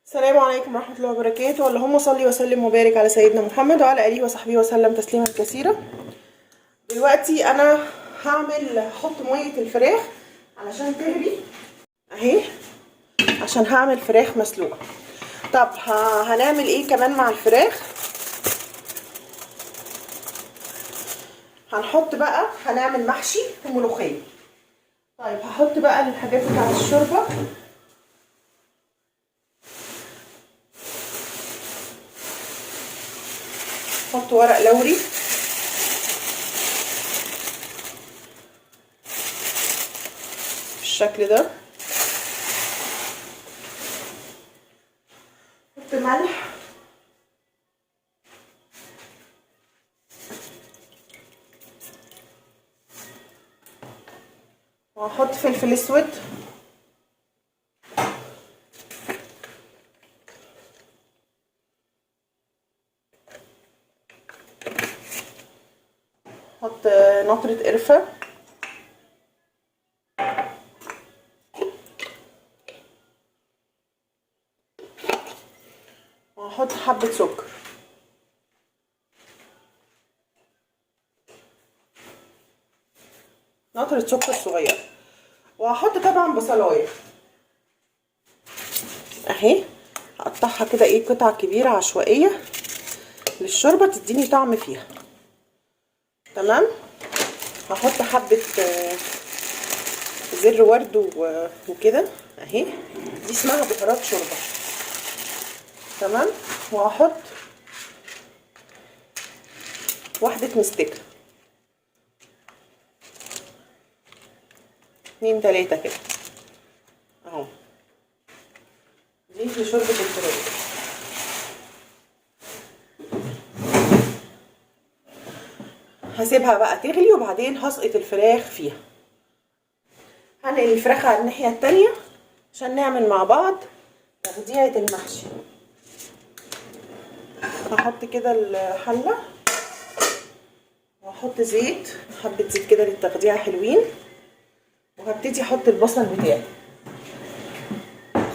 السلام عليكم ورحمة الله وبركاته. اللهم صل وسلم وبارك على سيدنا محمد وعلى آله وصحبه وسلم تسليما كثيرا. دلوقتي أنا هحط مية الفراخ علشان تغلي أهي، عشان هعمل فراخ مسلوقة. طب هنعمل إيه كمان مع الفراخ؟ هنعمل محشي وملوخية. طيب هحط بقى الحاجات بتاعت الشوربة. احط ورق لوري، بالشكل ده. احط ملح، وهحط فلفل اسود، احط نطرة قرفة، وهحط حبة سكر. نطرة سكر صغيرة. وهحط طبعا بصلاية اهي، هقطعها كده ايه قطع كبيرة عشوائية للشوربة تديني طعم فيها. تمام. هحط حبة زر ورد وكده اهي، دي اسمها بهارات شوربة. تمام. وهحط واحدة مستكة، 2 3 كده اهو، دي لشوربة الفراخ. هسيبها بقى تغلي وبعدين هسقط الفراخ فيها. هنقل الفراخ على الناحية التانية عشان نعمل مع بعض تغذية المحشي. هحط كده الحلة وهحط زيت، حبة زيت كده للتغذية حلوين. وهبتدي احط البصل بتاعي،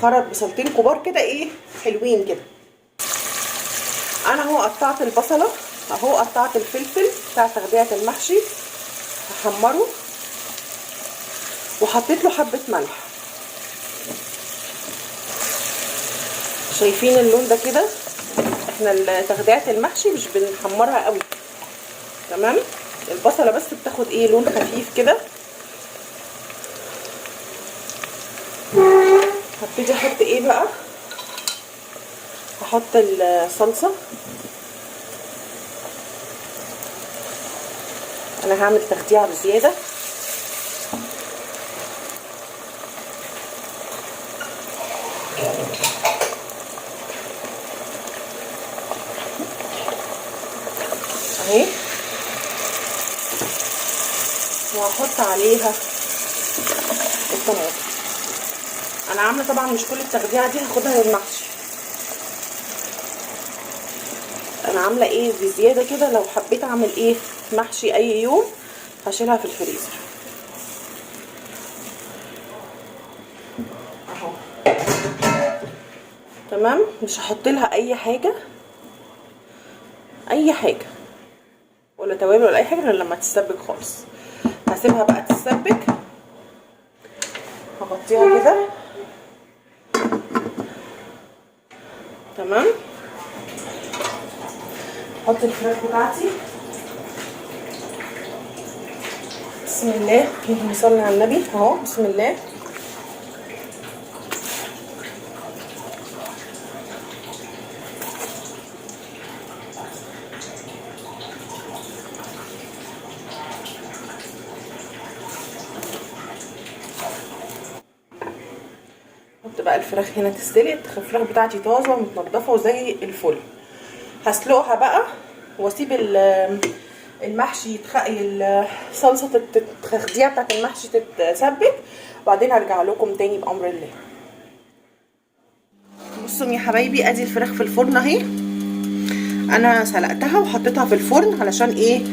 خرط بصلتين كبار كده ايه حلوين كده. انا اهو قطعت البصلة، اهو قطعت الفلفل بتاع تغذية المحشي، هحمره وحطيت له حبة ملح. شايفين اللون ده كده؟ احنا تغذية المحشي مش بنحمرها قوي. تمام. البصلة بس بتاخد ايه لون خفيف كده. هبتدي احط ايه بقى، هحط الصلصة. انا هعمل تغذية بزيادة. اهي، وهحط عليها الطماطم. انا عامله طبعا مش كل التغذيه دي هاخدها للمحشي، انا عامله ايه بزياده كده، لو حبيت اعمل ايه محشي اي يوم هشيلها في الفريزر اهو. تمام. مش هحط لها اي حاجه ولا توابل ولا اي حاجه غير لما تتسبك خالص. هسيبها بقى تتسبك، هغطيها كده. تمام. احط الفراخ بتاعتي. بسم الله، اللهم صل على النبي. اهو بسم الله. احط بقى الفراخ هنا تستوي. الفراخ بتاعتي طازه ومتنضفه وزي الفل. هسلقها بقى واسيب المحشي صلصه التغذيه بتاعت المحشي تتسبك، وبعدين هرجع لكم تاني بامر الله. بصوا يا حبايبي، ادي الفراخ في الفرن اهي. انا سلقتها وحطيتها في الفرن علشان ايه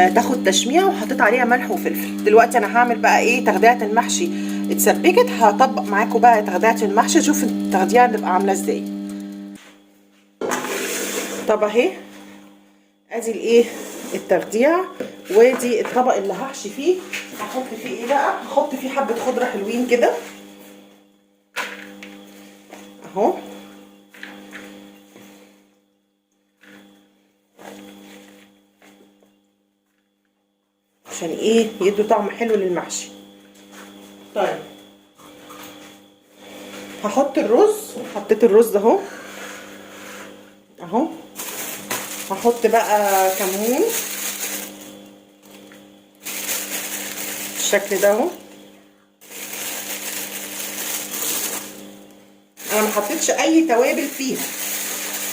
تاخد تشميع، وحطيت عليها ملح وفلفل. دلوقتي انا هعمل بقى ايه تغذيه المحشي اتسبكت. هطبق معاكم بقى تغذيه المحشي، شوف التغذيه هتبقى عامله ازاي. طب اهي ادي الايه التخديع، وادي الطبق اللي هحشي فيه. هحط فيه ايه بقى؟ هحط فيه حبه خضره حلوين كده اهو، عشان ايه؟ يدوا طعم حلو للمحشي. طيب هحط الرز، حطيت الرز اهو اهو. هحط بقى كمون بالشكل ده اهو. انا ما حطيتش اي توابل فيها،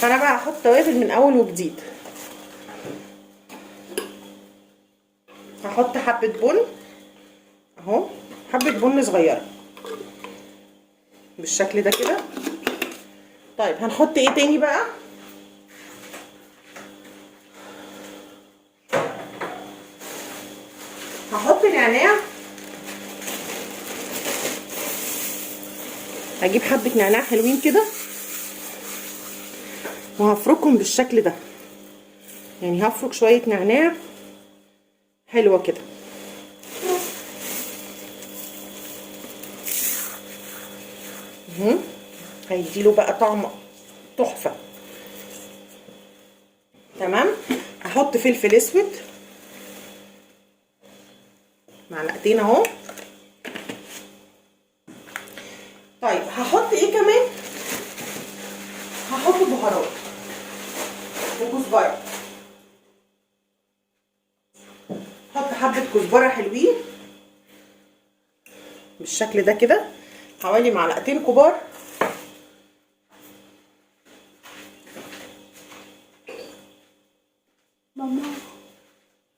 فانا بقى هحط توابل من اول وجديد. هحط حبه بن اهو، حبه بن صغيره بالشكل ده كده. طيب هنحط ايه تاني بقى؟ هحط نعناع، هجيب حبه نعناع حلوين كده وهفركهم بالشكل ده، يعني هفرك شويه نعناع حلوه كده. هيديله بقى طعم تحفه. تمام. هحط فلفل اسود معلقتين اهو. طيب هحط ايه كمان؟ هحط بهارات وكزبره، هحط حبه كزبره حلوين بالشكل ده كده، حوالي معلقتين كبار.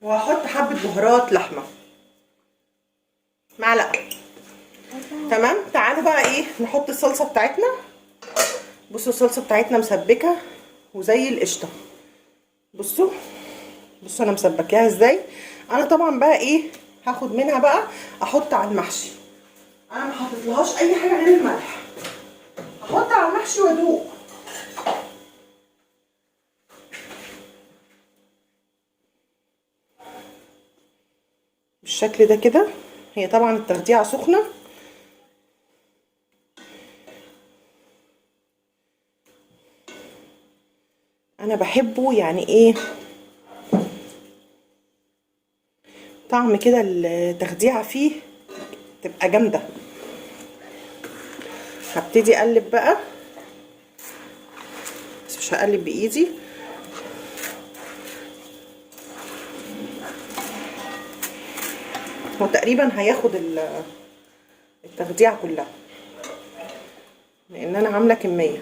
وهحط حبه بهارات لحمه معلقه. تمام. تعالوا بقى ايه نحط الصلصه بتاعتنا. بصوا الصلصه بتاعتنا مسبكه وزي القشطه. بصوا بصوا انا مسبكاها ازاي. انا طبعا بقى ايه هاخد منها بقى احط على المحشي. انا ما حطيتلهاش اي حاجه غير الملح. هحط على المحشي وادوق. بالشكل ده كده. هي طبعا التخديعه سخنه، انا بحبه يعني ايه طعم كده التخديعه فيه تبقى جامده. هبتدي اقلب بقى، بس مش هقلب بايدي. هو تقريبا هياخد التخديعه كلها لان انا عامله كميه.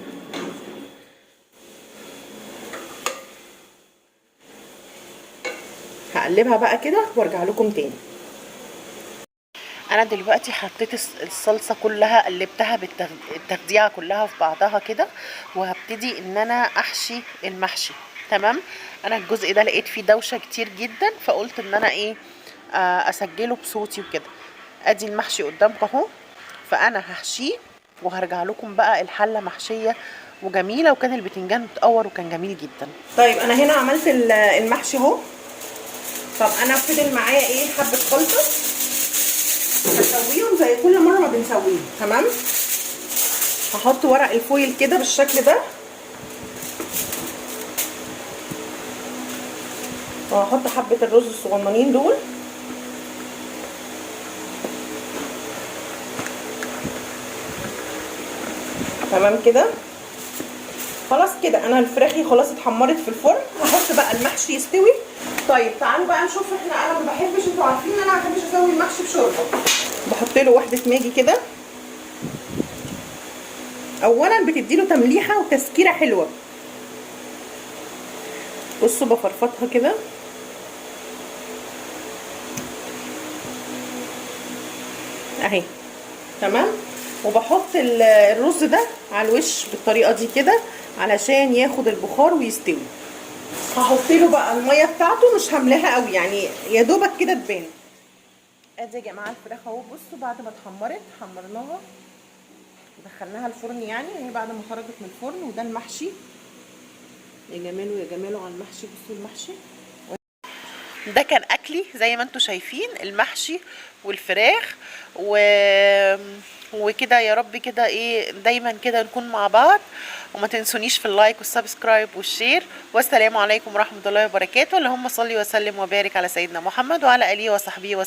هقلبها بقى كده وارجع لكم تاني. انا دلوقتي حطيت الصلصه كلها، قلبتها بالتخديعه كلها في بعضها كده، وهبتدي ان انا احشي المحشي. تمام. انا الجزء ده لقيت فيه دوشه كتير جدا، فقلت ان انا ايه اسجله بصوتي وكده. ادي المحشي قدامكم اهو، فانا هحشيه وهرجع لكم بقى الحله محشيه وجميله، وكان البتنجان متقور وكان جميل جدا. طيب انا هنا عملت المحشي اهو. طب انا فضل معايا ايه حبه خلطه، هسويهم زي كل مره ما بنسويهم. تمام. هحط ورق الفويل كده بالشكل ده، وهحط حبه الرز الصغننين دول. تمام كده. خلاص كده انا الفراخي خلاص اتحمرت في الفرن. هحط بقى المحشي يستوي. طيب تعالوا بقى نشوف. انا ما بحبش، انتوا عارفين ان انا ما بحبش اسوي المحشي بشوربه. بحط له واحده ماجي كده. اولا بتديله تمليحه وتسكيره حلوه. بصوا بفرفطها كده اهي. تمام. وبحط الرز ده على الوش بالطريقه دي كده علشان ياخد البخار ويستوي. هحط له بقى الميه بتاعته، مش هملاها قوي يعني يا دوبك كده تبان. ادي يا جماعه الفراخ اهو. بصوا بعد ما اتحمرت حمرناها ودخلناها الفرن، يعني هي بعد ما خرجت من الفرن. وده المحشي يا جماله يا جماله على المحشي. بصوا المحشي ده كان اكلي زي ما انتم شايفين، المحشي والفراخ وكده. يا رب كده ايه دايما كده نكون مع بعض، وما تنسونيش في اللايك والسبسكرايب والشير. والسلام عليكم ورحمة الله وبركاته. اللهم صل وسلم وبارك على سيدنا محمد وعلى آله وصحبه وسلم.